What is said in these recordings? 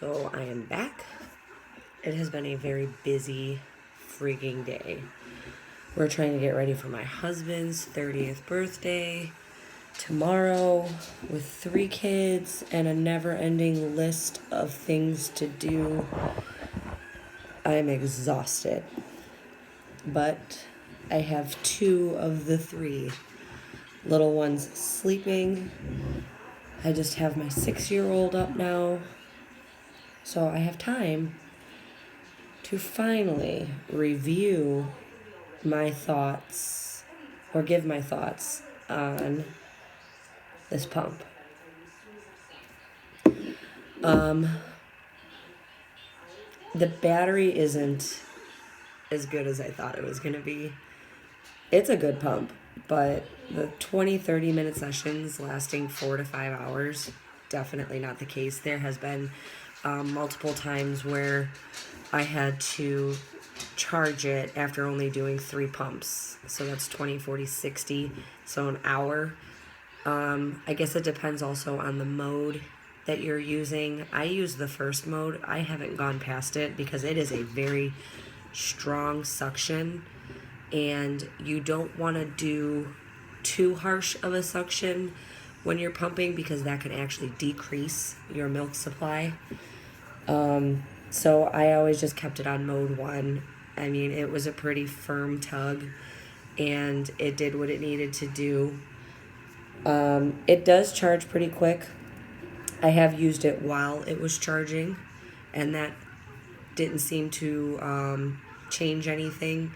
So I am back. It has been a very busy freaking day. We're trying to get ready for my husband's 30th birthday tomorrow with 3 kids and a never-ending list of things to do. I'm exhausted. But I have 2 of the 3 little ones sleeping. I just have my 6-year-old up now. So I have time to finally review my thoughts or give my thoughts on this pump. The battery isn't as good as I thought it was going to be. It's a good pump, but the 20-30 minute sessions lasting 4 to 5 hours, definitely not the case. There has been multiple times where I had to charge it after only doing 3 pumps. So that's 20, 40, 60, so an hour. I guess it depends also on the mode that you're using. I use the first mode. I haven't gone past it because it is a very strong suction, and you don't want to do too harsh of a suction when you're pumping because that can actually decrease your milk supply. So I always just kept it on mode 1. I mean, it was a pretty firm tug, and it did what it needed to do. It does charge pretty quick. I have used it while it was charging, and that didn't seem to change anything.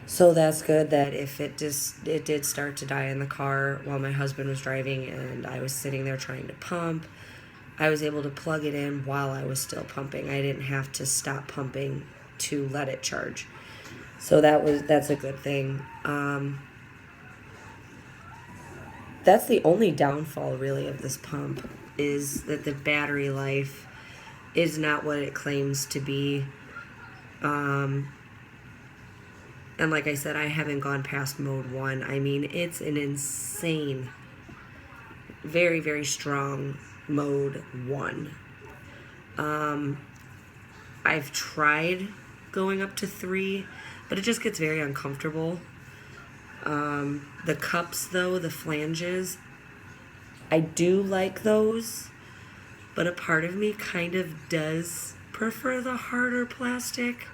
So that's good that if it did start to die in the car while my husband was driving and I was sitting there trying to pump, I was able to plug it in while I was still pumping. I didn't have to stop pumping to let it charge. So that's a good thing. That's the only downfall really of this pump, is that the battery life is not what it claims to be. And like I said, I haven't gone past mode 1. I mean, it's an insane, very, very strong mode 1. I've tried going up to 3, but it just gets very uncomfortable. The cups, though, the flanges, I do like those, but a part of me kind of does prefer the harder plastic.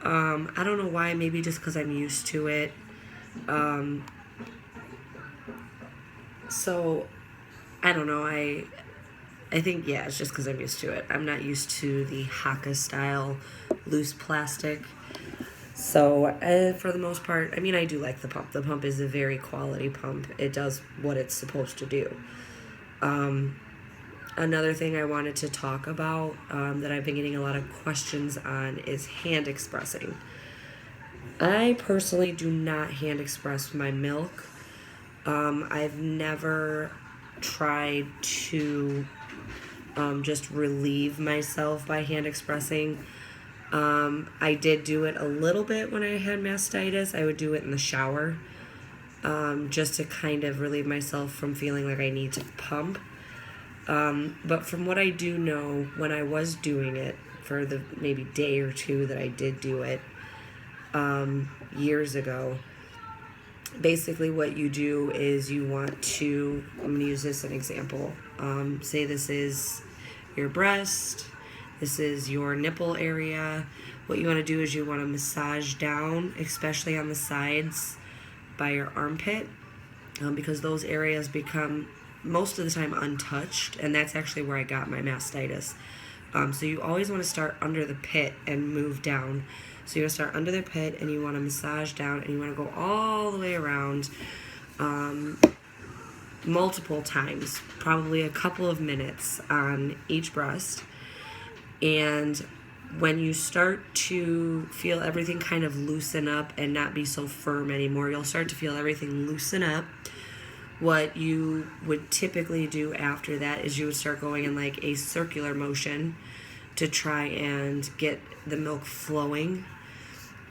I don't know why, maybe just because I'm used to it. So, I don't know, I think, yeah, it's just because I'm used to it. I'm not used to the Haka style loose plastic. So, for the most part, I mean, I do like the pump. The pump is a very quality pump. It does what it's supposed to do. Another thing I wanted to talk about that I've been getting a lot of questions on is hand expressing. I personally do not hand express my milk. I've never tried to just relieve myself by hand expressing. I did do it a little bit when I had mastitis. I would do it in the shower just to kind of relieve myself from feeling like I need to pump. But from what I do know, when I was doing it for the maybe day or 2 that I did do it years ago, basically what you do is you want to, I'm going to use this as an example. Say this is your breast. This is your nipple area. What you want to do is you want to massage down, especially on the sides by your armpit, because those areas become most of the time untouched, and that's actually where I got my mastitis. So you always want to start under the pit and move down. So you want to start under the pit and you want to massage down, and you want to go all the way around multiple times, probably a couple of minutes on each breast. And when you start to feel everything kind of loosen up and not be so firm anymore, you'll start to feel everything loosen up. What you would typically do after that is you would start going in like a circular motion to try and get the milk flowing.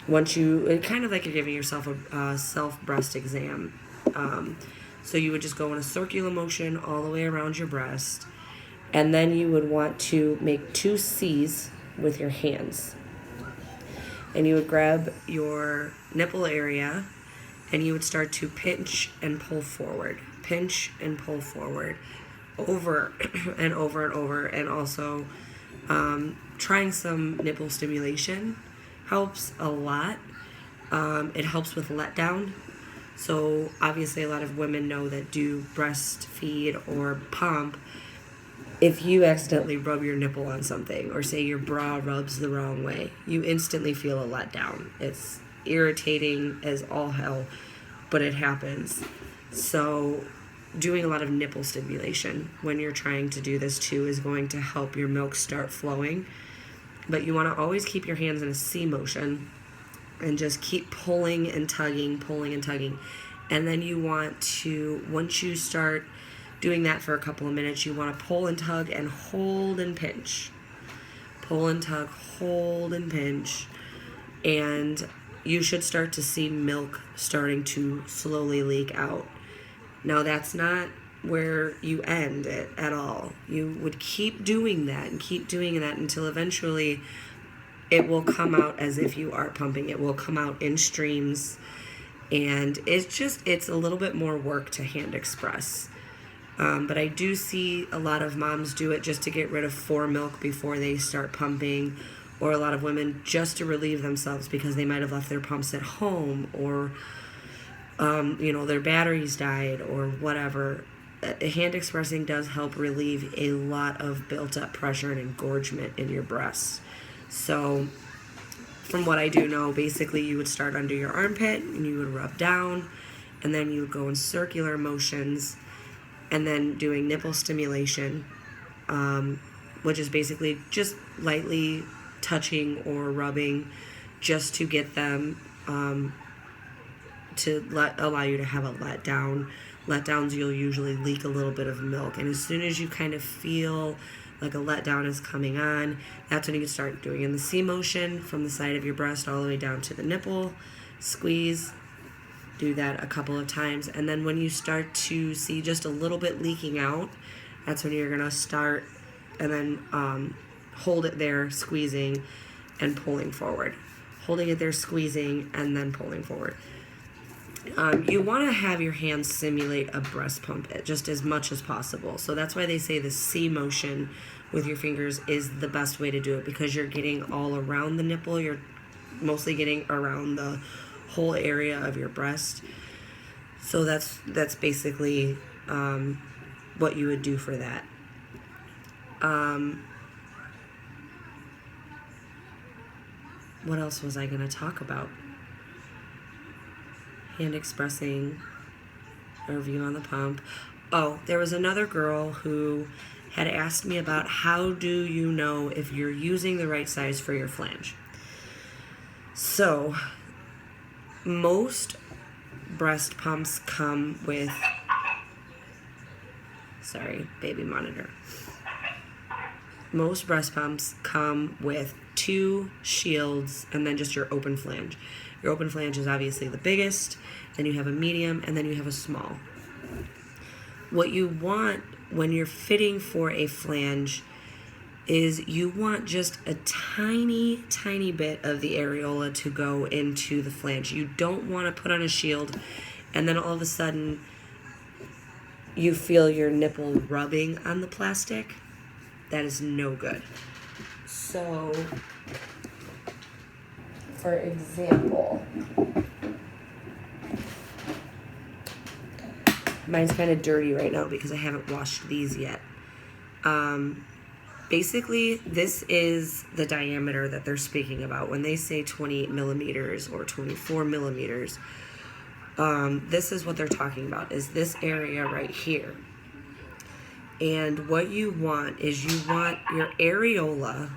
Kind of like you're giving yourself a self-breast exam. So you would just go in a circular motion all the way around your breast, And then you would want to make 2 C's with your hands. And you would grab your nipple area and you would start to pinch and pull forward. Pinch and pull forward over and over and over. And also trying some nipple stimulation helps a lot. It helps with letdown. So obviously a lot of women know that do breastfeed or pump. If you accidentally rub your nipple on something or say your bra rubs the wrong way, you instantly feel a letdown. It's irritating as all hell, but it happens. So doing a lot of nipple stimulation when you're trying to do this too is going to help your milk start flowing. But you want to always keep your hands in a C motion and just keep pulling and tugging, pulling and tugging. And then you want to, once you start doing that for a couple of minutes, you want to pull and tug and hold and pinch. Pull and tug, hold and pinch. And you should start to see milk starting to slowly leak out. Now that's not where you end it at all. You would keep doing that and keep doing that until eventually it will come out as if you are pumping. It will come out in streams. And it's a little bit more work to hand express. But I do see a lot of moms do it just to get rid of foremilk before they start pumping, or a lot of women just to relieve themselves because they might have left their pumps at home, or their batteries died or whatever. Hand expressing does help relieve a lot of built up pressure and engorgement in your breasts. So from what I do know, basically you would start under your armpit and you would rub down, and then you would go in circular motions, and then doing nipple stimulation, which is basically just lightly touching or rubbing just to get them to allow you to have a letdown. Letdowns, you'll usually leak a little bit of milk. And as soon as you kind of feel like a letdown is coming on, that's when you can start doing in the C motion from the side of your breast all the way down to the nipple. Squeeze. Do that a couple of times, and then when you start to see just a little bit leaking out, that's when you're gonna start, and then hold it there, squeezing and pulling forward. Holding it there, squeezing, and then pulling forward. You want to have your hands simulate a breast pump just as much as possible. So that's why they say the C motion with your fingers is the best way to do it, because you're getting all around the nipple. You're mostly getting around the whole area of your breast. So that's basically what you would do for that. What else was I going to talk about? Hand expressing, a review on the pump. Oh, there was another girl who had asked me about how do you know if you're using the right size for your flange. So most breast pumps come with, baby monitor. Most breast pumps come with 2 shields and then just your open flange. Your open flange is obviously the biggest, then you have a medium, and then you have a small. What you want when you're fitting for a flange is you want just a tiny, tiny bit of the areola to go into the flange. You don't want to put on a shield and then all of a sudden you feel your nipple rubbing on the plastic. That is no good. So, for example, mine's kind of dirty right now because I haven't washed these yet. Basically, this is the diameter that they're speaking about. When they say 28 millimeters or 24 millimeters, this is what they're talking about, is this area right here. And what you want is you want your areola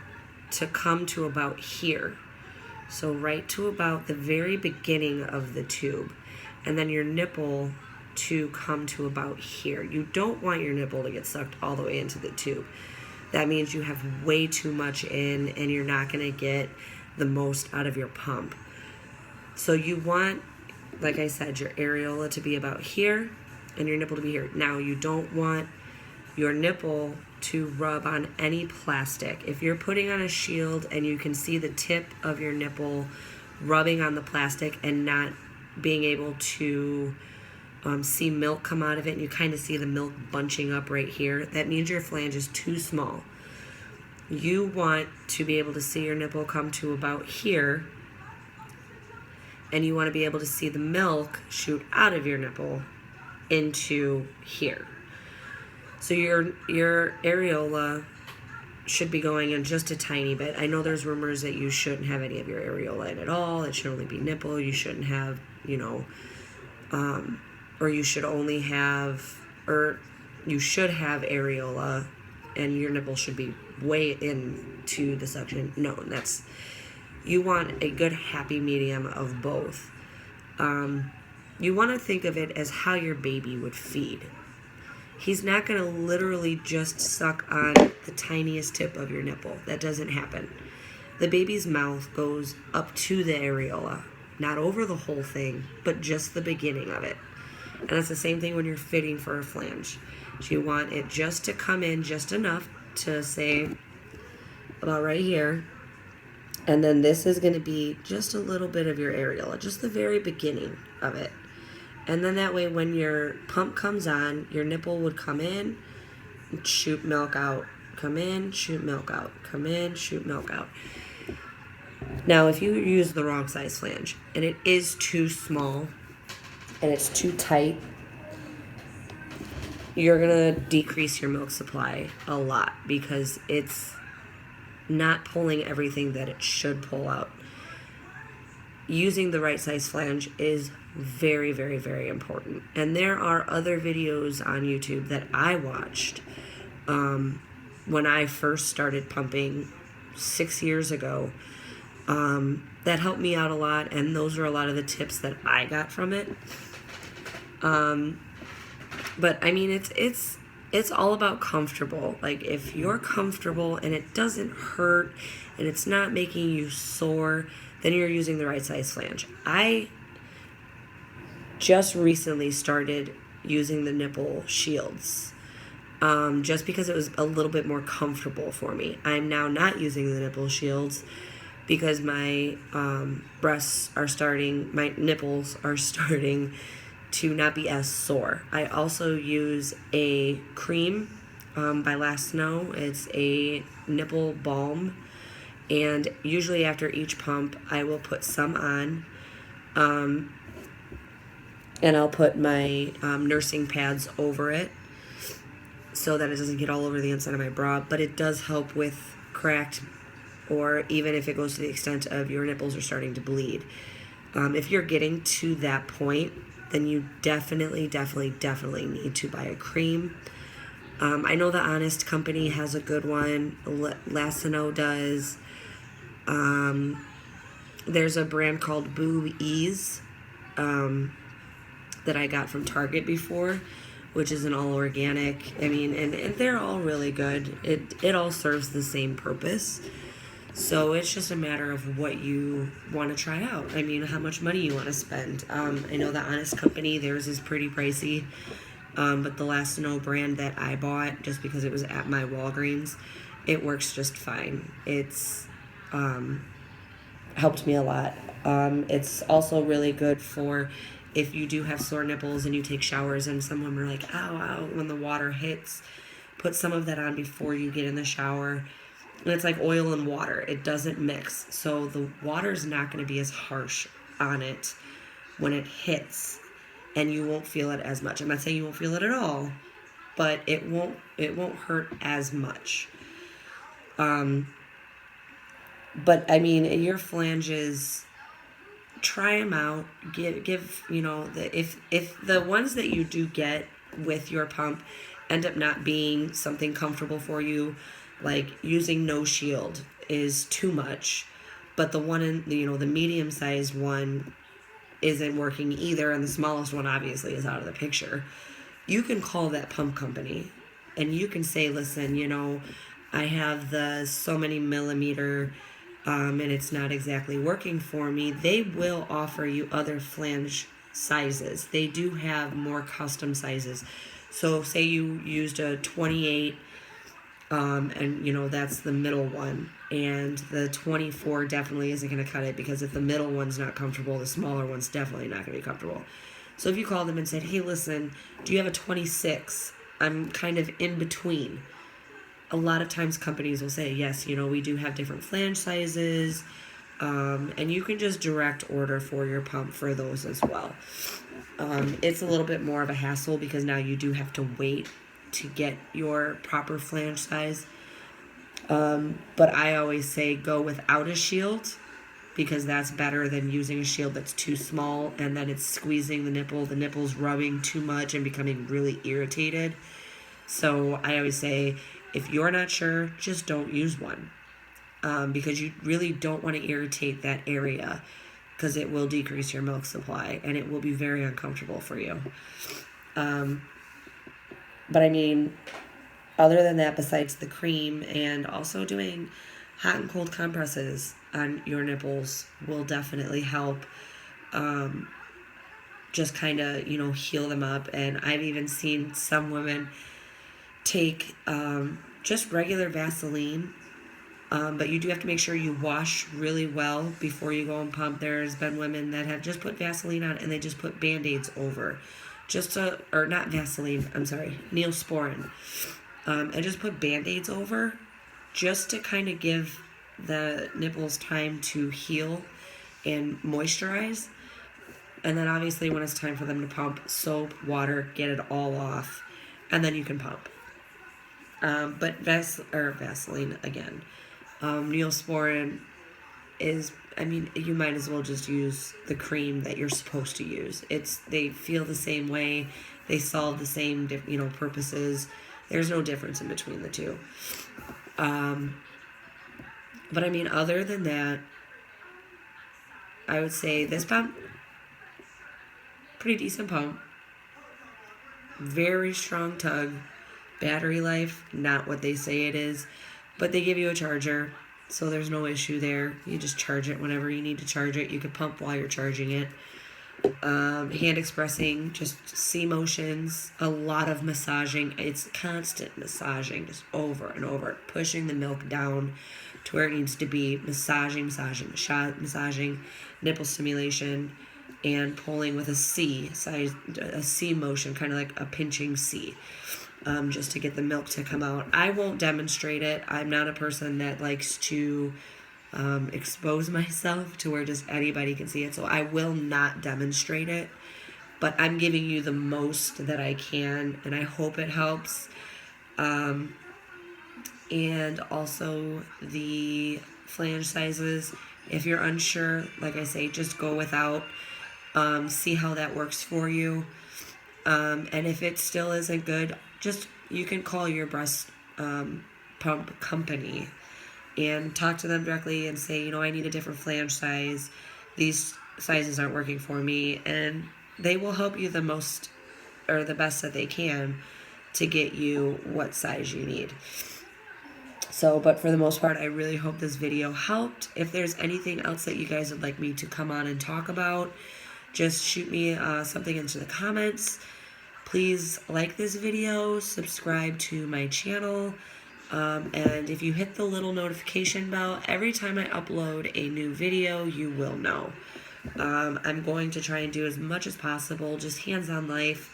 to come to about here. So right to about the very beginning of the tube. And then your nipple to come to about here. You don't want your nipple to get sucked all the way into the tube. That means you have way too much in and you're not going to get the most out of your pump. So you want, like I said, your areola to be about here and your nipple to be here. Now you don't want your nipple to rub on any plastic. If you're putting on a shield and you can see the tip of your nipple rubbing on the plastic and not being able to see milk come out of it, and you kind of see the milk bunching up right here, that means your flange is too small. You want to be able to see your nipple come to about here, and you want to be able to see the milk shoot out of your nipple into here. So your areola should be going in just a tiny bit. I know there's rumors that you shouldn't have any of your areola in at all. It should only be nipple. You shouldn't have, or you should only have, or you should have areola and your nipple should be way into the suction. No, you want a good happy medium of both. You want to think of it as how your baby would feed. He's not going to literally just suck on the tiniest tip of your nipple. That doesn't happen. The baby's mouth goes up to the areola, not over the whole thing, but just the beginning of it. And it's the same thing when you're fitting for a flange. You want it just to come in just enough to say about right here. And then this is going to be just a little bit of your areola, just the very beginning of it. And then that way when your pump comes on, your nipple would come in, shoot milk out, come in, shoot milk out, come in, shoot milk out. Now, if you use the wrong size flange and it is too small and it's too tight, you're going to decrease your milk supply a lot because it's not pulling everything that it should pull out. Using the right size flange is very, very, very important. And there are other videos on YouTube that I watched when I first started pumping 6 years ago that helped me out a lot, and those are a lot of the tips that I got from it. But I mean, it's all about comfortable. Like, if you're comfortable and it doesn't hurt and it's not making you sore, then you're using the right size flange. I just recently started using the nipple shields just because it was a little bit more comfortable for me. I'm now not using the nipple shields because my my nipples are starting to not be as sore. I also use a cream by Last Snow. It's a nipple balm, and usually after each pump I will put some on, and I'll put my nursing pads over it so that it doesn't get all over the inside of my bra. But it does help with cracked, or even if it goes to the extent of your nipples are starting to bleed. If you're getting to that point, then you definitely need to buy a cream. I know the Honest Company has a good one. Lassino does. There's a brand called Boob Ease that I got from Target before, which is an all organic. I mean, and they're all really good. It all serves the same purpose. So it's just a matter of what you want to try out. I mean, how much money you want to spend. I know the Honest Company, theirs is pretty pricey. But the Last Snow brand that I bought, just because it was at my Walgreens, it works just fine. It's helped me a lot. It's also really good for if you do have sore nipples and you take showers and some women are like, ow, ow, when the water hits. Put some of that on before you get in the shower. And it's like oil and water. It doesn't mix. So the water's not going to be as harsh on it when it hits. And you won't feel it as much. I'm not saying you won't feel it at all, but it won't hurt as much. But I mean, your flanges, try them out. Give if the ones that you do get with your pump end up not being something comfortable for you, like using no shield is too much, but the one in the medium-sized one isn't working either, and the smallest one obviously is out of the picture, you can call that pump company and you can say, listen, I have the so many millimeter and it's not exactly working for me. They will offer you other flange sizes. They do have more custom sizes. So say you used a 28, and you know that's the middle one, and the 24 definitely isn't going to cut it, because if the middle one's not comfortable, the smaller one's definitely not going to be comfortable. So if you called them and said, hey, listen, do you have a 26? I'm kind of in between. A lot of times companies will say, yes, you know, we do have different flange sizes, and you can just direct order for your pump for those as well. It's a little bit more of a hassle because now you do have to wait to get your proper flange size. But I always say go without a shield, because that's better than using a shield that's too small and then it's squeezing the nipple. The nipple's rubbing too much and becoming really irritated. So I always say, if you're not sure, just don't use one, because you really don't want to irritate that area, because it will decrease your milk supply and it will be very uncomfortable for you. But I mean, other than that, besides the cream, and also doing hot and cold compresses on your nipples will definitely help, just kind of, you know, heal them up. And I've even seen some women take just regular Vaseline, but you do have to make sure you wash really well before you go and pump. There's been women that have just put Vaseline on and they just put Band-Aids over, or not Vaseline, I'm sorry, Neosporin, and just put Band-Aids over just to kind of give the nipples time to heal and moisturize. And then obviously when it's time for them to pump, soap, water, get it all off, and then you can pump. But Vaseline again. Neosporin is, I mean, you might as well just use the cream that you're supposed to use. They feel the same way. They solve the same, you know, purposes. There's no difference in between the two. But I mean, other than that, I would say this pump, pretty decent pump. Very strong tug. Battery life, not what they say it is, but they give you a charger, so there's no issue there. You just charge it whenever you need to charge it. You can pump while you're charging it. Hand expressing, just C motions, a lot of massaging. It's constant massaging, just over and over, pushing the milk down to where it needs to be. Massaging, nipple stimulation, and pulling with a C motion, kind of like a pinching C. Just to get the milk to come out. I won't demonstrate it. I'm not a person that likes to expose myself to where just anybody can see it, so I will not demonstrate it, but I'm giving you the most that I can, and I hope it helps. And also the flange sizes, if you're unsure, like I say, just go without, see how that works for you. And if it still isn't good, you can call your breast pump company and talk to them directly and say, you know, I need a different flange size. These sizes aren't working for me. And they will help you the most, or the best that they can, to get you what size you need. So, but for the most part, I really hope this video helped. If there's anything else that you guys would like me to come on and talk about, just shoot me something into the comments. Please like this video, subscribe to my channel, and if you hit the little notification bell, every time I upload a new video, you will know. I'm going to try and do as much as possible, just hands-on life,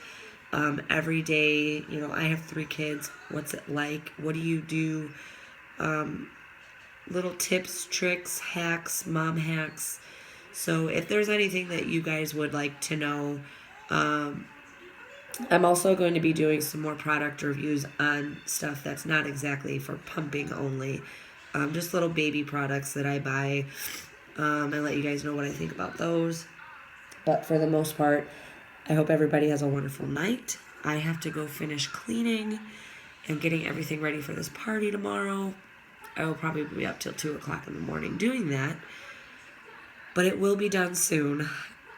every day. You know, I have 3 kids. What's it like? What do you do? Little tips, tricks, hacks, mom hacks. So if there's anything that you guys would like to know, I'm also going to be doing some more product reviews on stuff that's not exactly for pumping only. Just little baby products that I buy, and let you guys know what I think about those. But for the most part, I hope everybody has a wonderful night. I have to go finish cleaning and getting everything ready for this party tomorrow. I will probably be up till 2 o'clock in the morning doing that. But it will be done soon.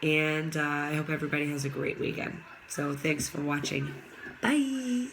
And I hope everybody has a great weekend. So thanks for watching. Bye.